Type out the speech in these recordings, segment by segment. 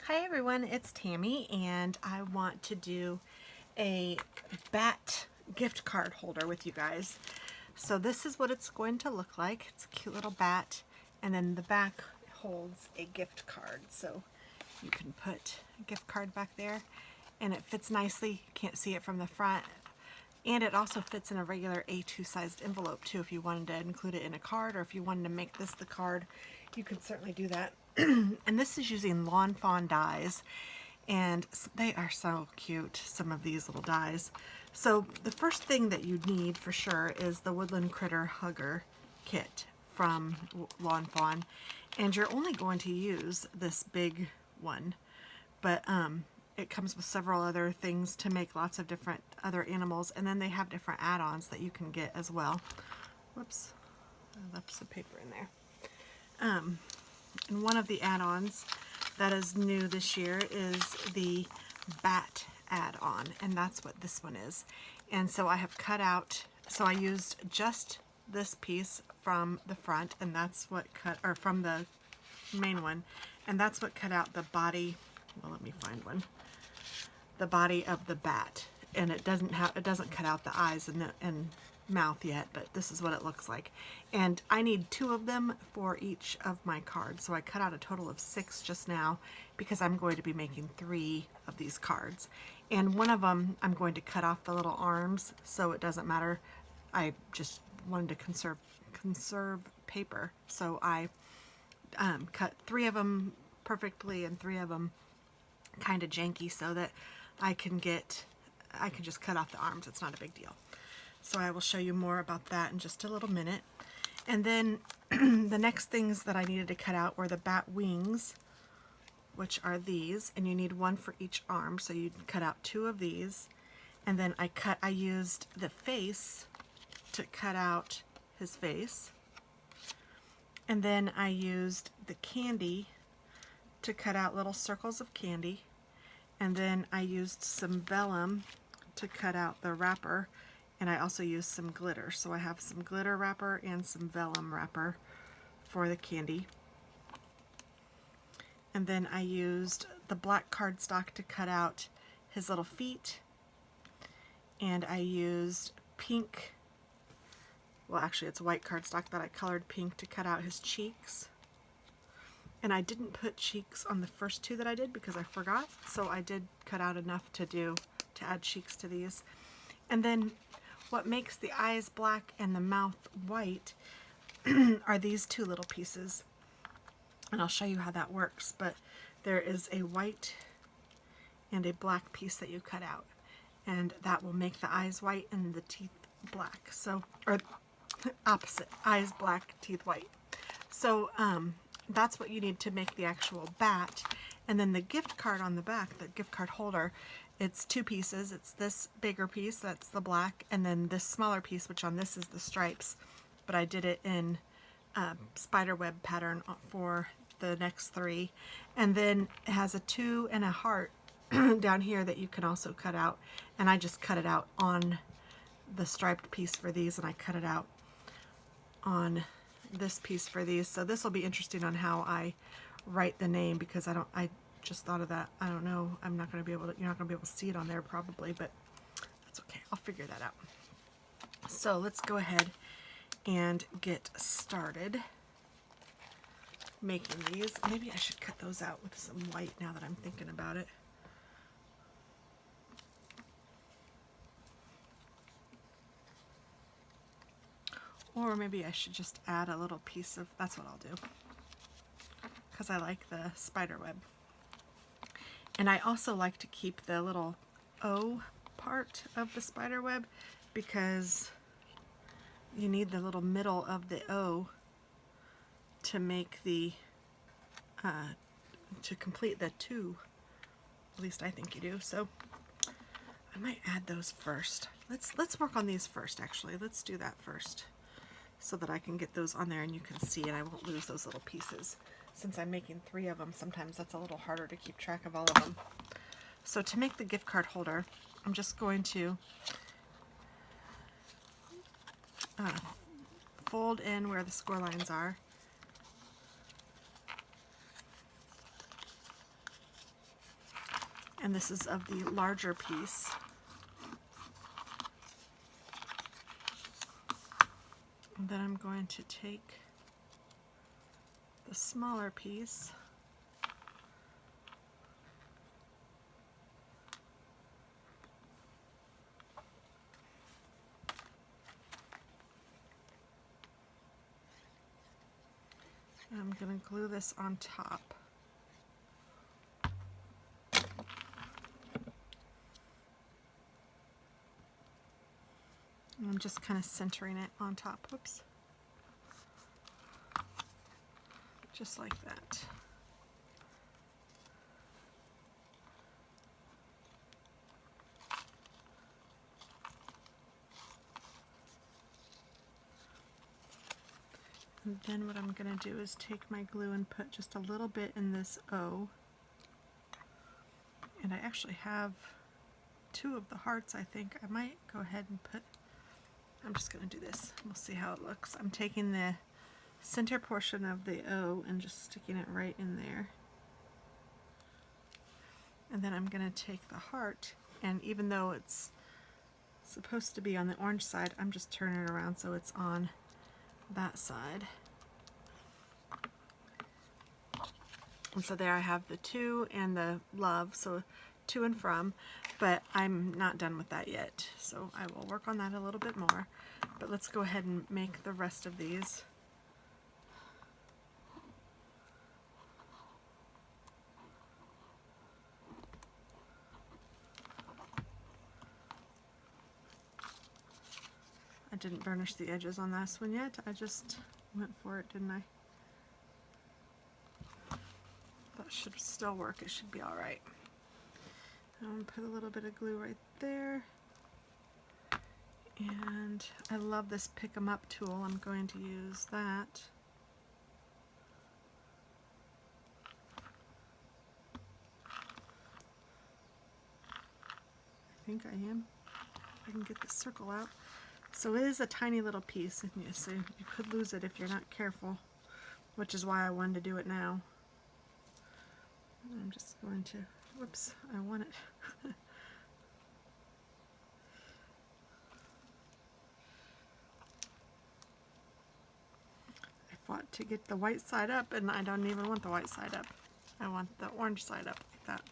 Hi everyone, it's Tammy and I want to do a bat gift card holder with you guys. So this is what it's going to look like. It's a cute little bat and then the back holds a gift card. So you can put a gift card back there and it fits nicely. You can't see it from the front. And it also fits in a regular A2 sized envelope too if you wanted to include it in a card, or if you wanted to make this the card, you could certainly do that. And this is using Lawn Fawn dies, and they are so cute, some of these little dies. So the first thing that you need for sure is the Woodland Critter Hugger kit from Lawn Fawn, and you're only going to use this big one, but it comes with several other things to make lots of different other animals, and then they have different add-ons that you can get as well. Whoops, I left some paper in there. And one of the add-ons that is new this year is the bat add-on, and that's what this one is. And so I have cut out, so I used just this piece from the front, and that's what cut, or from the main one, and that's what cut out the body. Well, let me find one. The body of the bat, and it doesn't cut out the eyes and mouth yet, but this is what it looks like. And I need 2 of them for each of my cards, so I cut out a total of 6 just now because I'm going to be making 3 of these cards, and one of them I'm going to cut off the little arms so it doesn't matter. I just wanted to conserve paper, so I cut 3 of them perfectly and 3 of them kind of janky so that I can just cut off the arms. It's not a big deal. So I will show you more about that in just a little minute. And then the next things that I needed to cut out were the bat wings, which are these, and you need 1 for each arm, so you cut out 2 of these. And then I used the face to cut out his face, and then I used the candy to cut out little circles of candy, and then I used some vellum to cut out the wrapper, and I also used some glitter. So I have some glitter wrapper and some vellum wrapper for the candy. And then I used the black cardstock to cut out his little feet, and I used pink, well actually it's white cardstock that I colored pink to cut out his cheeks. And I didn't put cheeks on the first 2 that I did because I forgot, so I did cut out enough to add cheeks to these. And then what makes the eyes black and the mouth white are these 2 little pieces, and I'll show you how that works. But there is a white and a black piece that you cut out, and that will make the eyes white and the teeth black. So, or opposite, eyes black, teeth white. So that's what you need to make the actual bat. And then the gift card on the back, the gift card holder, it's 2 pieces. It's this bigger piece, that's the black, and then this smaller piece, which on this is the stripes, but I did it in spider web pattern for the next 3. And then it has a 2 and a heart down here that you can also cut out, and I just cut it out on the striped piece for these, and I cut it out on this piece for these. So this will be interesting on how I write the name, because I just thought of that. I don't know, you're not going to be able to see it on there probably, but that's okay, I'll figure that out. So let's go ahead and get started making these. Maybe I should cut those out with some white now that I'm thinking about it. Or maybe I should just add a little piece of, that's what I'll do, because I like the spider web. And I also like to keep the little O part of the spider web, because you need the little middle of the O to make the, to complete the 2. At least I think you do. So I might add those first. Let's work on these first, actually. Let's do that first, so that I can get those on there and you can see, and I won't lose those little pieces. Since I'm making 3 of them, sometimes that's a little harder to keep track of all of them. So to make the gift card holder, I'm just going to fold in where the score lines are, and this is of the larger piece. And then I'm going to take the smaller piece and I'm going to glue this on top. And I'm just kind of centering it on top. Whoops. Just like that. And then what I'm going to do is take my glue and put just a little bit in this O. And I actually have 2 of the hearts, I think. I might go ahead and put, I'm just going to do this. We'll see how it looks. I'm taking the center portion of the O and just sticking it right in there. And then I'm going to take the heart, and even though it's supposed to be on the orange side, I'm just turning it around so it's on that side. And so there I have the 2 and the love, so to and from, but I'm not done with that yet. So I will work on that a little bit more, but let's go ahead and make the rest of these. I didn't burnish the edges on this one yet. I just went for it, didn't I? That should still work. It should be all right. I'm going to put a little bit of glue right there. And I love this pick 'em up tool. I'm going to use that. I think I am. I can get the circle out. So it is a tiny little piece, and so you could lose it if you're not careful, which is why I wanted to do it now. I'm just going to, whoops, I want it. I fought to get the white side up, and I don't even want the white side up. I want the orange side up like that.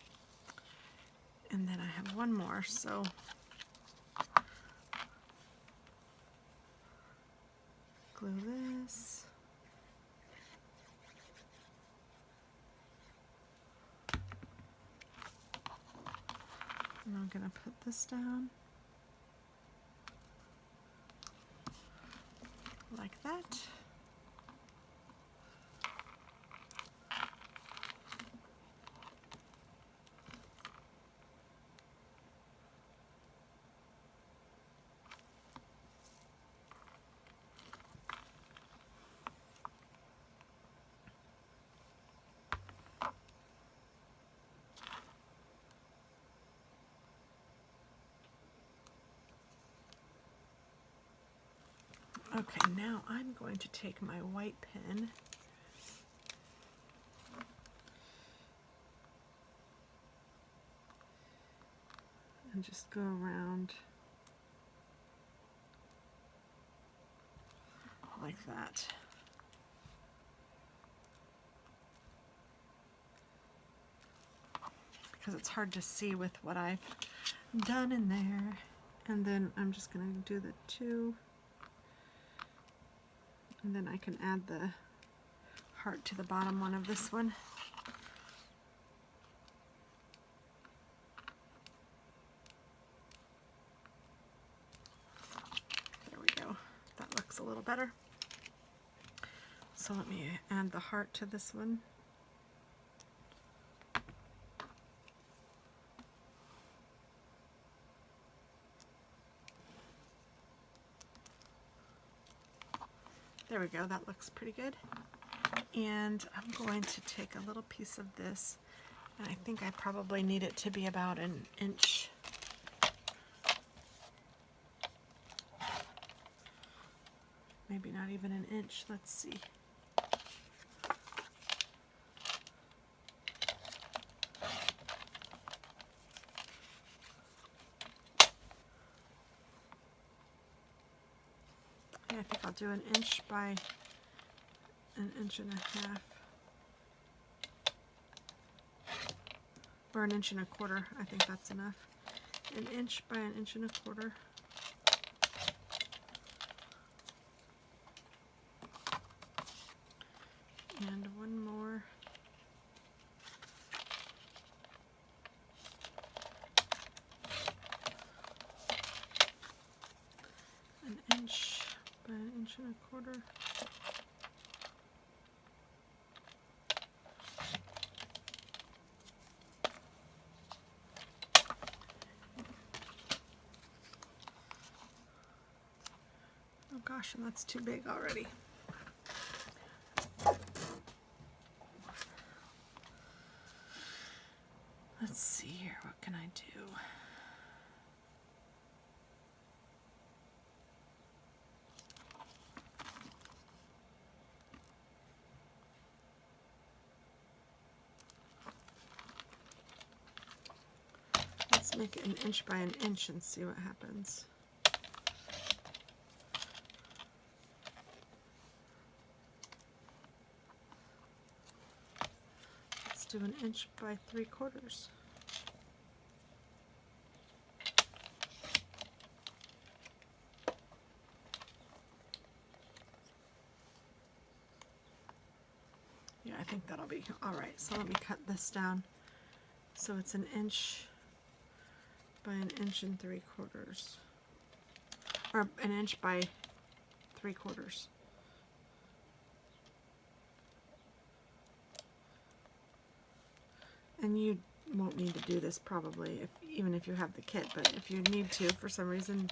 And then I have one more, so glue this. And I'm going to put this down like that. Okay, now I'm going to take my white pen and just go around like that. Because it's hard to see with what I've done in there. And then I'm just going to do the 2. And then I can add the heart to the bottom one of this one. There we go. That looks a little better. So let me add the heart to this one. There we go, that looks pretty good. And I'm going to take a little piece of this, and I think I probably need it to be about an inch. Maybe not even an inch, let's see. I'll do an inch by an inch and a half. Or an inch and a quarter. I think that's enough. An inch by an inch and a quarter. And one more. An inch by an inch and a quarter. Oh gosh, and that's too big already. Let's see here, what can I do? Let's make it an inch by an inch and see what happens. Let's do an inch by 3/4. Yeah, I think that'll be all right. So let me cut this down. So it's an inch by an inch and 3/4, or an inch by 3/4. And you won't need to do this probably, even if you have the kit, but if you need to for some reason,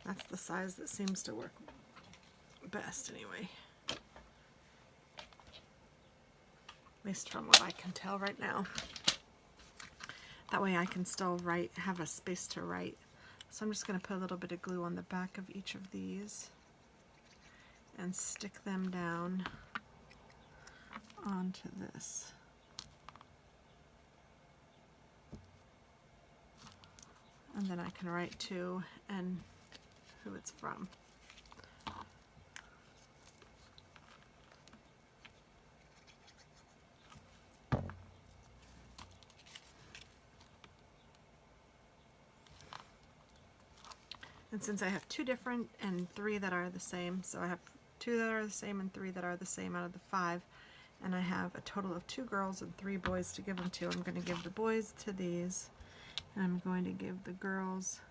that's the size that seems to work best anyway. At least from what I can tell right now. That way I can still write, have a space to write. So I'm just going to put a little bit of glue on the back of each of these and stick them down onto this. And then I can write to and who it's from. And since I have 2 different and 3 that are the same, so I have 2 that are the same and 3 that are the same out of the 5, and I have a total of 2 girls and 3 boys to give them to, I'm going to give the boys to these, and I'm going to give the girls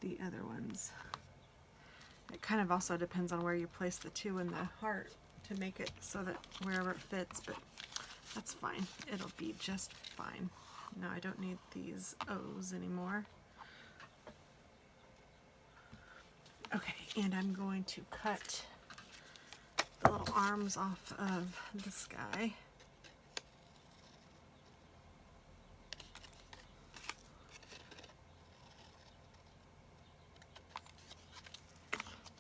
the other ones. It kind of also depends on where you place the 2 in the heart to make it so that wherever it fits, but that's fine. It'll be just fine. Now I don't need these O's anymore. Okay, and I'm going to cut the little arms off of this guy.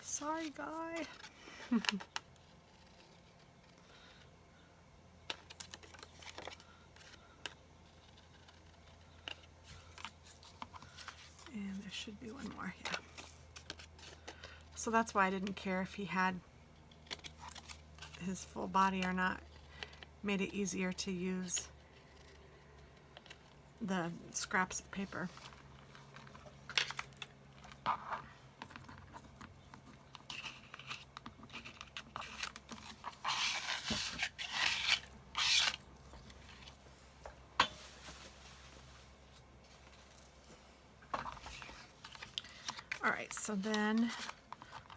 Sorry, guy. And there should be one more, yeah. So that's why I didn't care if he had his full body or not. Made it easier to use the scraps of paper. Alright, so then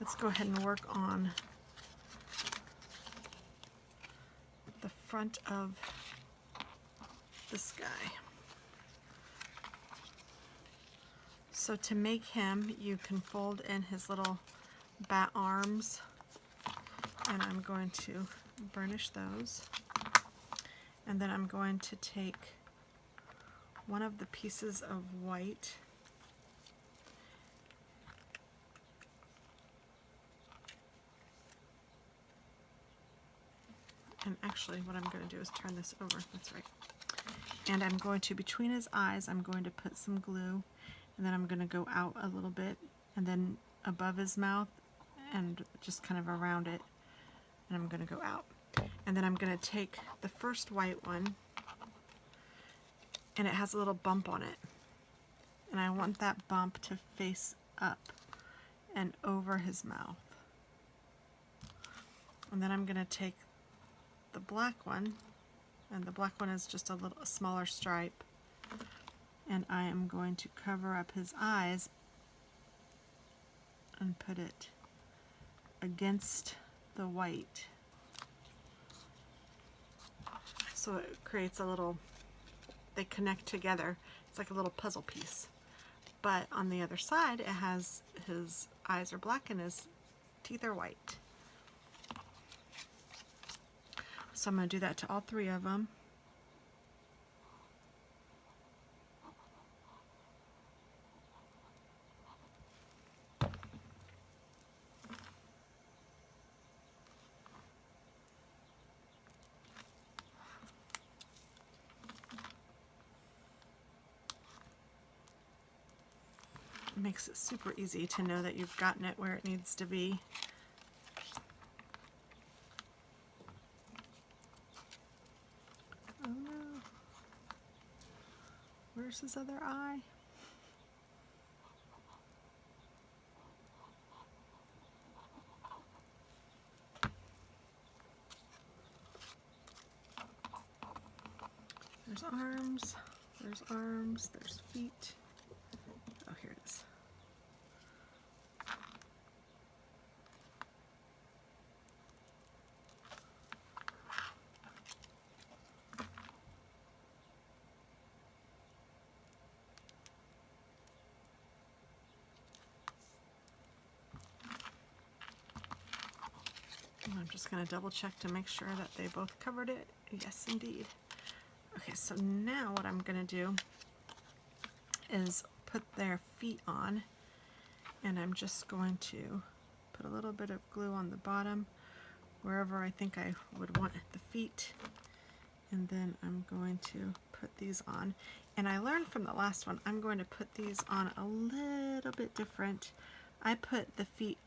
let's go ahead and work on the front of this guy. So to make him, you can fold in his little bat arms, and I'm going to burnish those. And then I'm going to take one of the pieces of white and actually what I'm going to do is turn this over, that's right. And I'm going to, between his eyes, I'm going to put some glue, and then I'm going to go out a little bit, and then above his mouth and just kind of around it, and I'm going to go out. And then I'm going to take the first white one, and it has a little bump on it, and I want that bump to face up and over his mouth. And then I'm going to take the black one, and the black one is just a smaller stripe, and I am going to cover up his eyes and put it against the white. So it creates a little, they connect together. It's like a little puzzle piece. But on the other side, it has his eyes are black and his teeth are white. So I'm going to do that to all three of them. It makes it super easy to know that you've gotten it where it needs to be. Oh no. Where's his other eye? There's arms, there's feet. Oh, here it is. And I'm just going to double check to make sure that they both covered it. Yes, indeed. Okay, so now what I'm going to do is put their feet on, and I'm just going to put a little bit of glue on the bottom wherever I think I would want the feet, and then I'm going to put these on. And I learned from the last one, I'm going to put these on a little bit different. I put the feet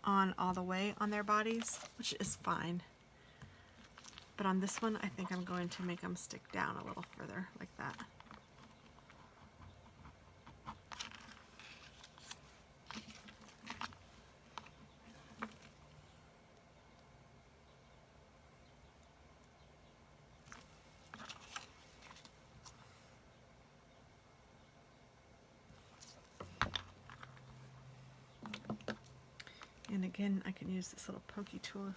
on all the way on their bodies, which is fine. But on this one, I think I'm going to make them stick down a little further, like that. And again, I can use this little pokey tool.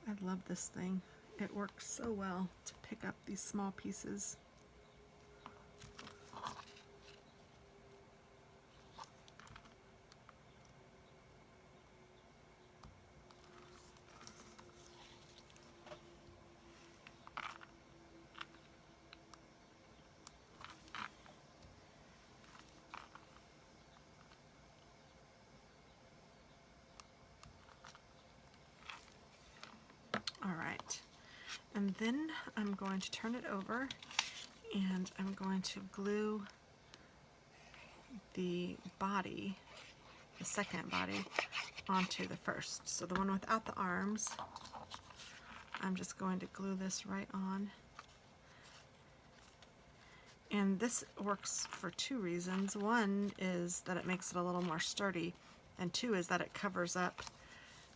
I love this thing. It works so well to pick up these small pieces. Alright, and then I'm going to turn it over and I'm going to glue the body, the second body, onto the first. So the one without the arms, I'm just going to glue this right on. And this works for two reasons. One is that it makes it a little more sturdy, and two is that it covers up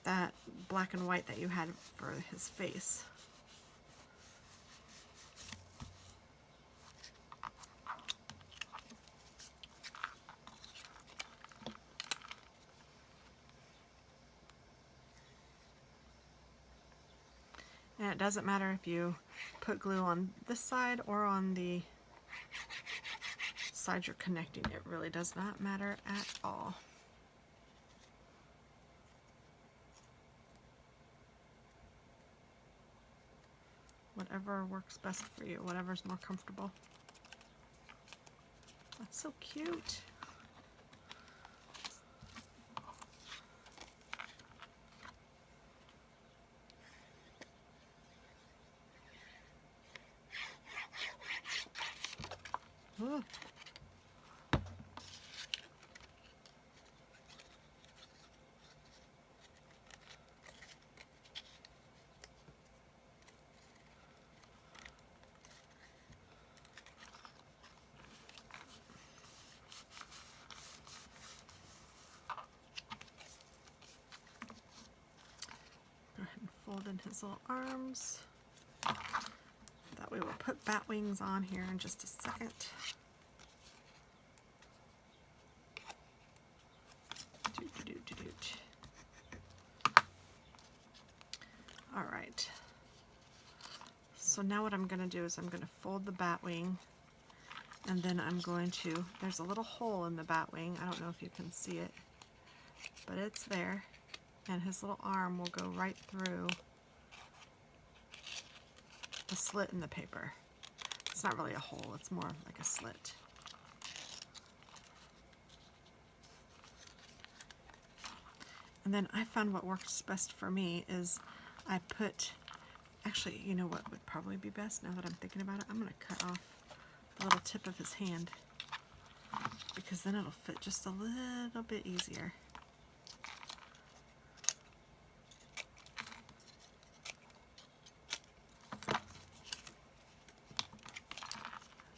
that black and white that you had for his face. And it doesn't matter if you put glue on this side or on the side you're connecting. It really does not matter at all. Whatever works best for you, whatever's more comfortable. That's so cute. Ooh. fold in his little arms. That way we'll put bat wings on here in just a second. All right. So now what I'm going to do is I'm going to fold the bat wing, and then I'm going to, there's a little hole in the bat wing. I don't know if you can see it, but it's there, and his little arm will go right through the slit in the paper. It's not really a hole, it's more like a slit. And then I found what works best for me is I put, actually, you know what would probably be best now that I'm thinking about it? I'm going to cut off the little tip of his hand, because then it'll fit just a little bit easier.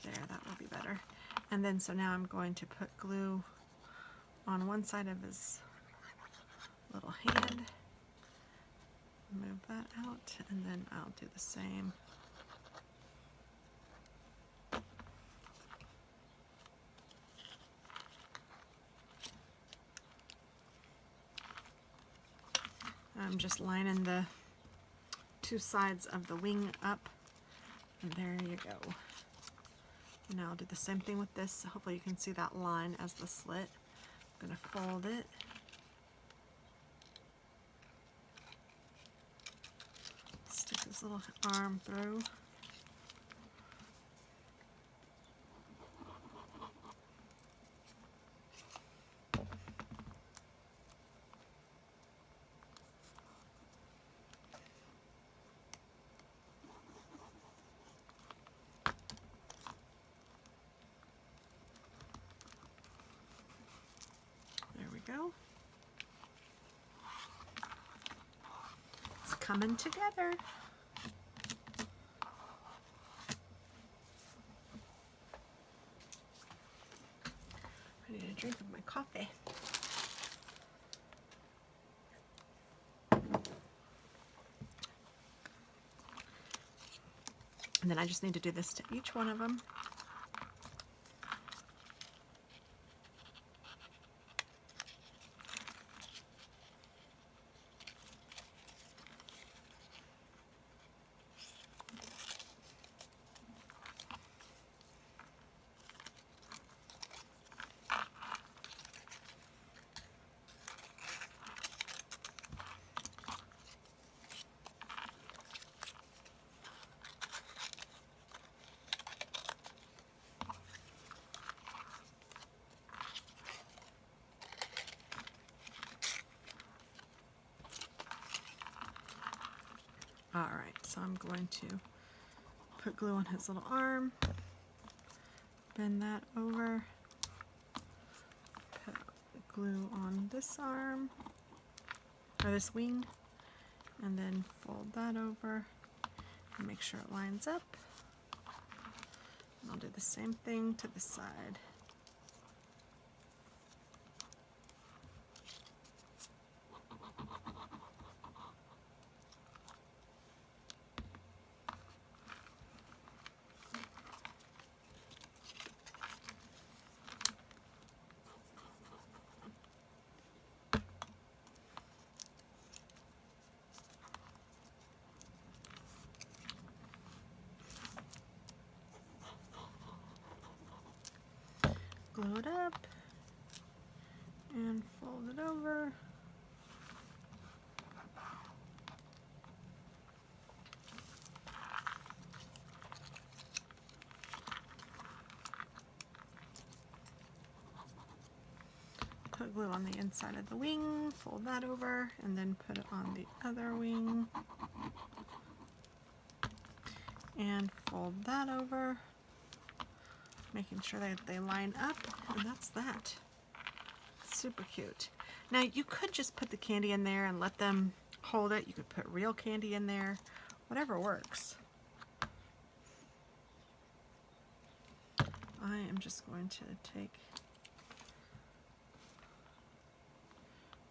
There, that will be better. And then so now I'm going to put glue on one side of his little hand. Move that out, and then I'll do the same. I'm just lining the two sides of the wing up, and there you go. Now I'll do the same thing with this. Hopefully you can see that line as the slit. I'm going to fold it. Stick his little arm through. There we go. It's coming together. I need a drink of my coffee. And then I just need to do this to each one of them. Alright, so I'm going to put glue on his little arm, bend that over, put glue on this arm, or this wing, and then fold that over and make sure it lines up. And I'll do the same thing to this side. Glue it up and fold it over. Put glue on the inside of the wing, fold that over, and then put it on the other wing. And fold that over, making sure that they line up, and that's that. Super cute. Now you could just put the candy in there and let them hold it. You could put real candy in there, whatever works. I am just going to take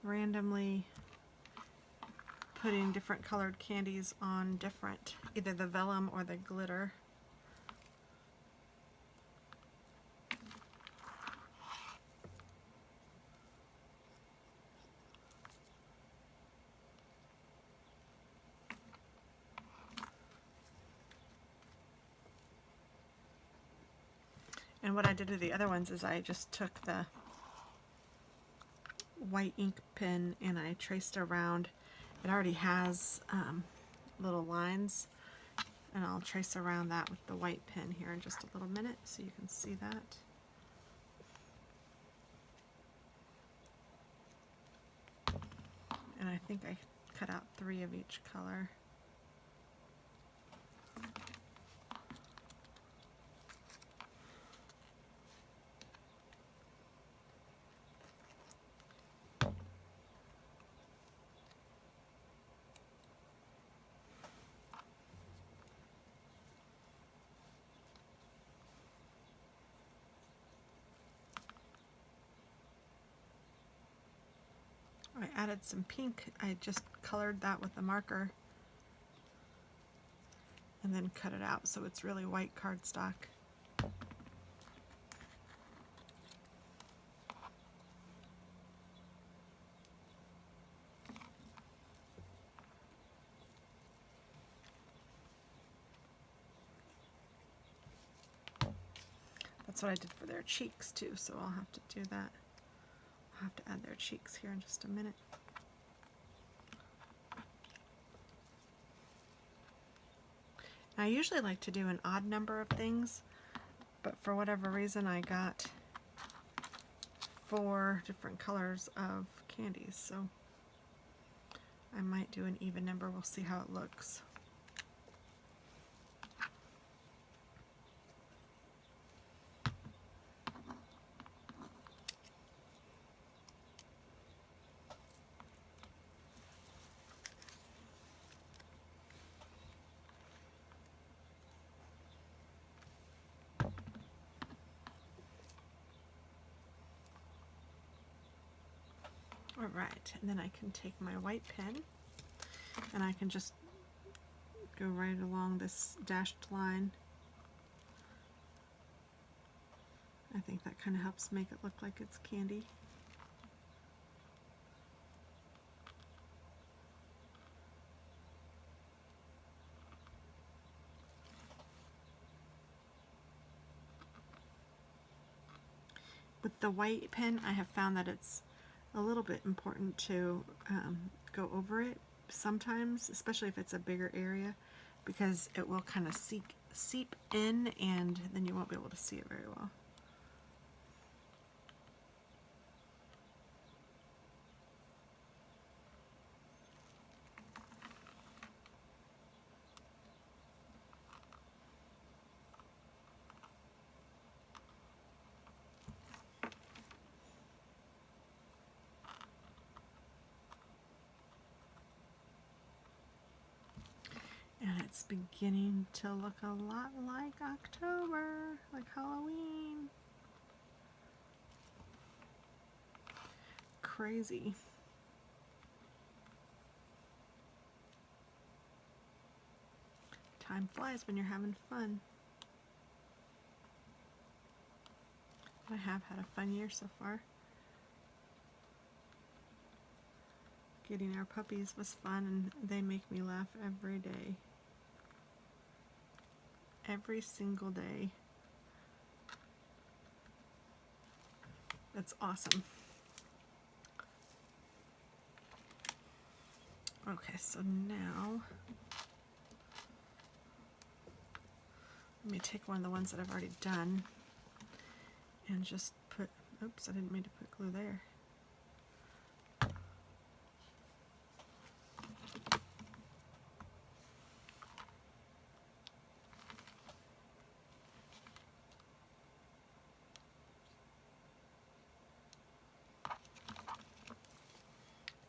randomly putting different colored candies on different, either the vellum or the glitter. And what I did with the other ones is I just took the white ink pen and I traced around. It already has little lines, and I'll trace around that with the white pen here in just a little minute so you can see that. And I think I cut out 3 of each color. I added some pink. I just colored that with a marker and then cut it out so it's really white cardstock. That's what I did for their cheeks too, so I'll have to do that. I'll have to add their cheeks here in just a minute. I usually like to do an odd number of things, but for whatever reason I got 4 different colors of candies, so I might do an even number. We'll see how it looks. Alright, and then I can take my white pen and I can just go right along this dashed line. I think that kind of helps make it look like it's candy. With the white pen, I have found that it's a little bit important to go over it sometimes, especially if it's a bigger area, because it will kind of seep in and then you won't be able to see it very well. And it's beginning to look a lot like October, like Halloween. Crazy. Time flies when you're having fun. I have had a fun year so far. Getting our puppies was fun, and they make me laugh every day. Every single day. That's awesome. Okay, so now let me take one of the ones that I've already done and just put, oops, I didn't mean to put glue there.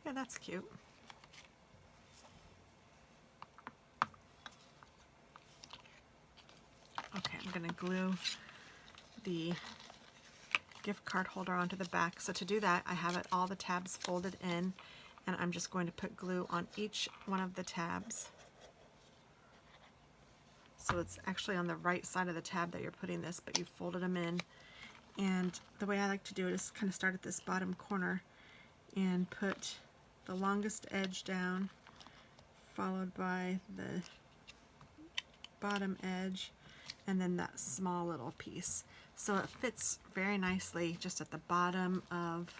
Yeah, that's cute. Okay, I'm going to glue the gift card holder onto the back. So to do that, I have all the tabs folded in, and I'm just going to put glue on each one of the tabs. So it's actually on the right side of the tab that you're putting this, but you folded them in. And the way I like to do it is kind of start at this bottom corner and put the longest edge down, followed by the bottom edge, and then that small little piece. So it fits very nicely just at the bottom of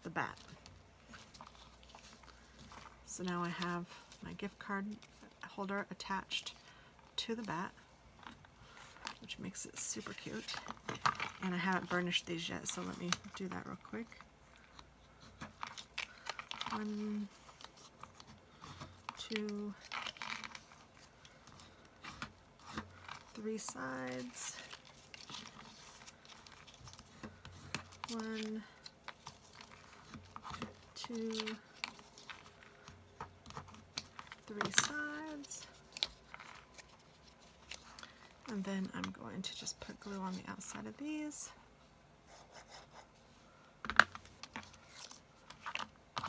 the bat. So now I have my gift card holder attached to the bat, which makes it super cute. And I haven't burnished these yet, so let me do that real quick. 1, 2, 3 sides. 1, 2, 3 sides. And then I'm going to just put glue on the outside of these.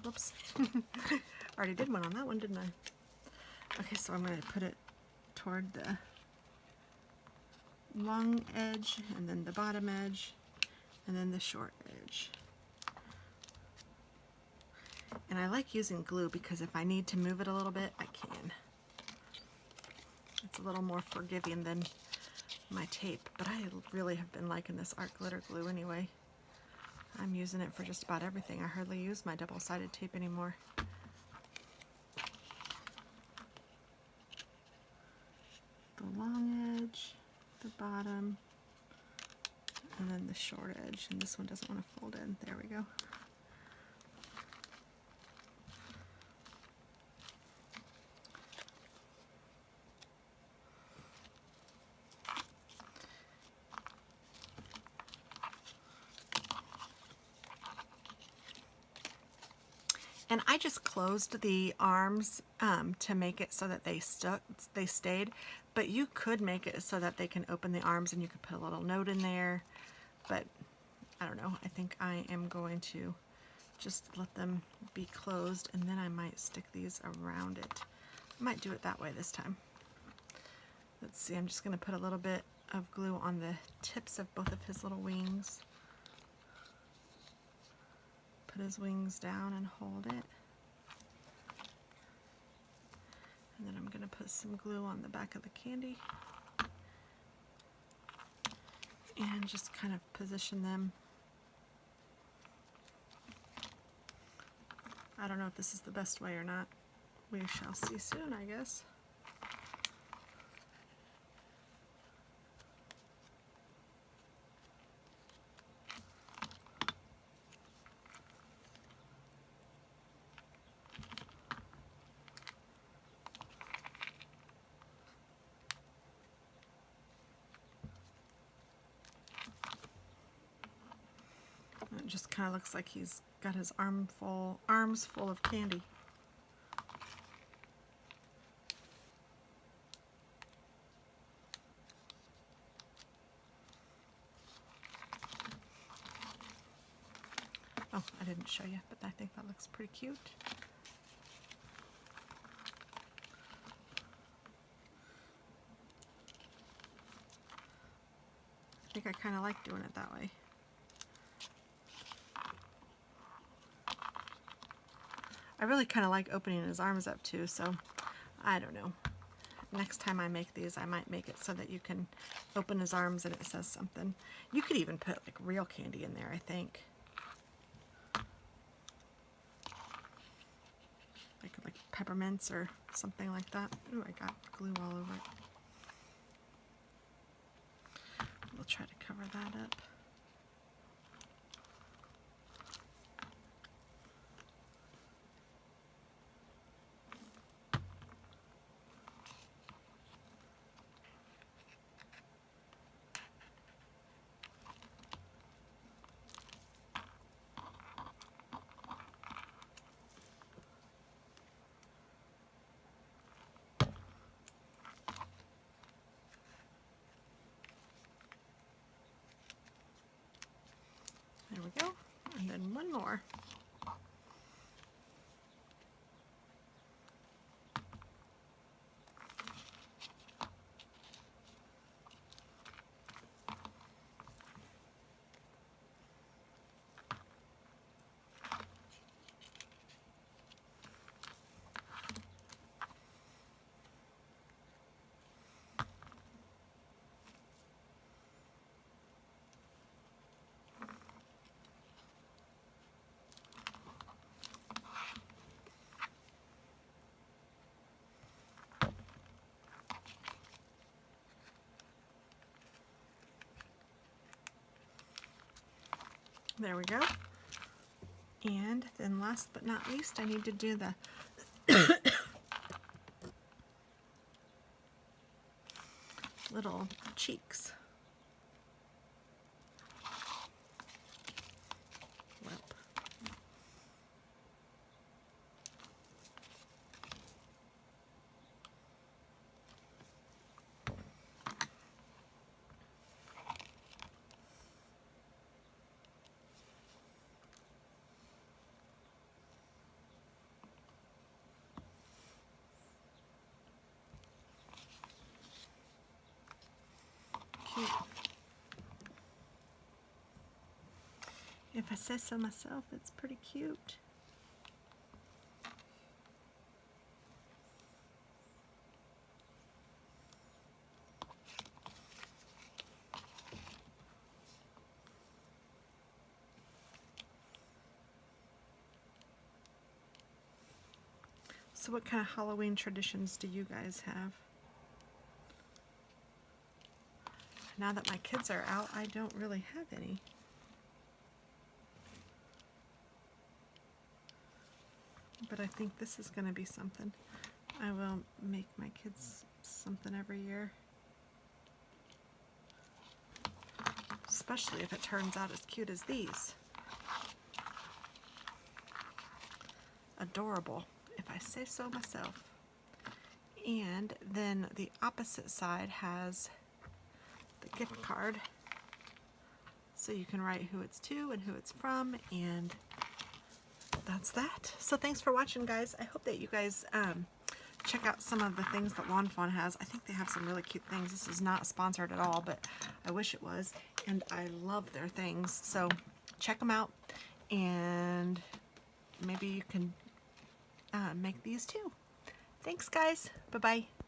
Whoops. Already did one on that one, didn't I? Okay, so I'm going to put it toward the long edge, and then the bottom edge, and then the short edge. And I like using glue because if I need to move it a little bit, I can. It's a little more forgiving than my tape, but I really have been liking this art glitter glue anyway. I'm using it for just about everything. I hardly use my double-sided tape anymore. The long edge, the bottom, and then the short edge. And this one doesn't want to fold in. There we go. And I just closed the arms to make it so that they stayed, but you could make it so that they can open the arms and you could put a little note in there, but I don't know. I think I am going to just let them be closed, and then I might stick these around it. I might do it that way this time. Let's see, I'm just going to put a little bit of glue on the tips of both of his little wings. Put his wings down and hold it. And then I'm going to put some glue on the back of the candy. And just kind of position them. I don't know if this is the best way or not. We shall see soon, I guess. It just kind of looks like he's got his arms full of candy. Oh, I didn't show you, but I think that looks pretty cute. I think I kind of like doing it that way. I really kind of like opening his arms up too, so I don't know. Next time I make these, I might make it so that you can open his arms and it says something. You could even put like real candy in there, I think. Like peppermints or something like that. Ooh, I got glue all over it. We'll try to cover that up. There we go. And then one more. There we go. And then last but not least, I need to do the little cheeks. Well, cute. If I say so myself, it's pretty cute. So what kind of Halloween traditions do you guys have? Now that my kids are out, I don't really have any. But I think this is going to be something. I will make my kids something every year. Especially if it turns out as cute as these. Adorable, if I say so myself. And then the opposite side has the gift card. So you can write who it's to and who it's from, and that's that. So thanks for watching, guys. I hope that you guys check out some of the things that Lawn Fawn has. I think they have some really cute things. This is not sponsored at all, but I wish it was. And I love their things. So check them out, and maybe you can make these too. Thanks, guys. Bye-bye.